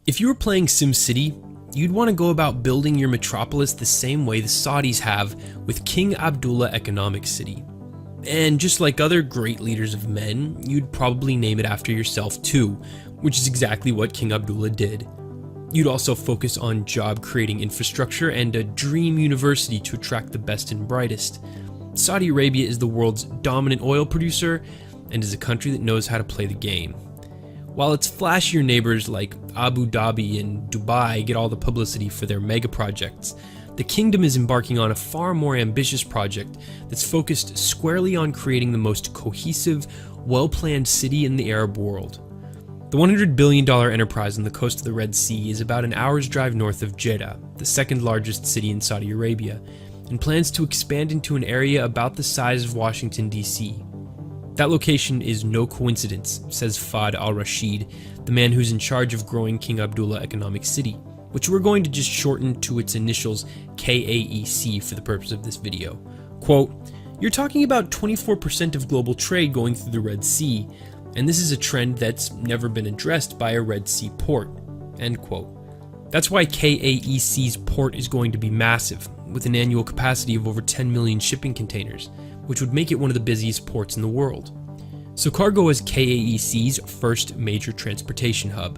If you were playing SimCity, you'd want to go about building your metropolis the same way the Saudis have with King Abdullah Economic City. And just like other great leaders of men, you'd probably name it after yourself too, which is exactly what King Abdullah did. You'd also focus on job-creating infrastructure and a dream university to attract the best and brightest. Saudi Arabia is the world's dominant oil producer and is a country that knows how to play the game. While its flashier neighbors like Abu Dhabi and Dubai get all the publicity for their mega projects, the kingdom is embarking on a far more ambitious project that's focused squarely on creating the most cohesive, well-planned city in the Arab world. The $100 billion enterprise on the coast of the Red Sea is about an hour's drive north of Jeddah, the second largest city in Saudi Arabia, and plans to expand into an area about the size of Washington, D.C. That location is no coincidence, says Fahd al-Rashid, the man who's in charge of growing King Abdullah Economic City, which we're going to just shorten to its initials KAEC for the purpose of this video. Quote, "You're talking about 24% of global trade going through the Red Sea, and this is a trend that's never been addressed by a Red Sea port." End quote. That's why KAEC's port is going to be massive, with an annual capacity of over 10 million shipping containers, which would make it one of the busiest ports in the world. So cargo is KAEC's first major transportation hub.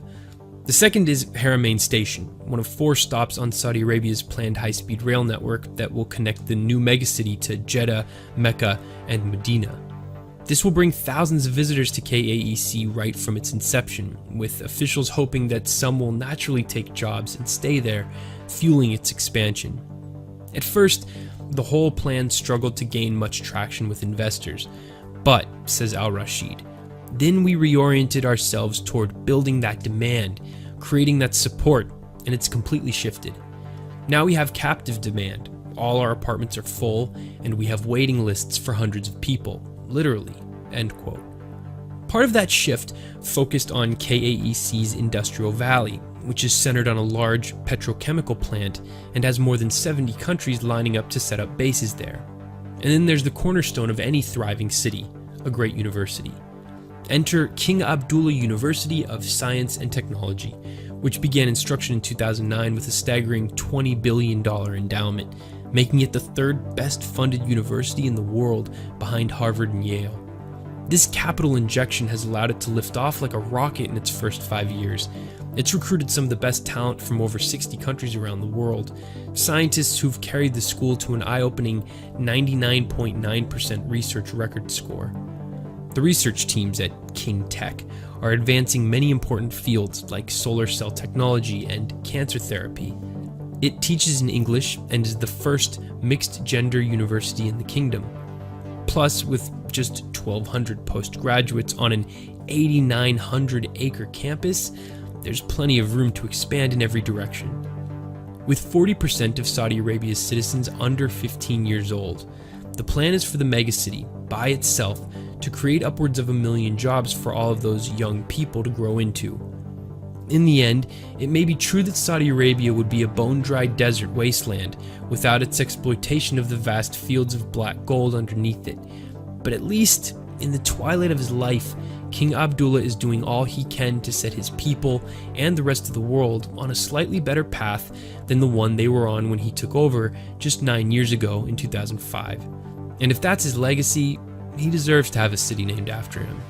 The second is Haramain Station, one of 4 stops on Saudi Arabia's planned high-speed rail network that will connect the new megacity to Jeddah, Mecca, and Medina. This will bring thousands of visitors to KAEC right from its inception, with officials hoping that some will naturally take jobs and stay there, fueling its expansion. At first, the whole plan struggled to gain much traction with investors, but, says al-Rashid, then we reoriented ourselves toward building that demand, creating that support, and it's completely shifted. Now we have captive demand, all our apartments are full, and we have waiting lists for hundreds of people, literally, end quote. Part of that shift focused on KAEC's Industrial Valley, which is centered on a large petrochemical plant and has more than 70 countries lining up to set up bases there. And then there's the cornerstone of any thriving city, a great university. Enter King Abdullah University of Science and Technology, which began instruction in 2009 with a staggering $20 billion endowment, making it the third best funded university in the world behind Harvard and Yale. This capital injection has allowed it to lift off like a rocket in its first 5 years. It's recruited some of the best talent from over 60 countries around the world, scientists who've carried the school to an eye-opening 99.9% research record score. The research teams at King Tech are advancing many important fields like solar cell technology and cancer therapy. It teaches in English and is the first mixed-gender university in the kingdom. Plus, with just 1,200 postgraduates on an 8,900-acre campus, there's plenty of room to expand in every direction. With 40% of Saudi Arabia's citizens under 15 years old, the plan is for the megacity, by itself, to create upwards of 1 million jobs for all of those young people to grow into. In the end, it may be true that Saudi Arabia would be a bone-dry desert wasteland without its exploitation of the vast fields of black gold underneath it, but at least, in the twilight of his life, King Abdullah is doing all he can to set his people and the rest of the world on a slightly better path than the one they were on when he took over just 9 years ago in 2005. And if that's his legacy, he deserves to have a city named after him.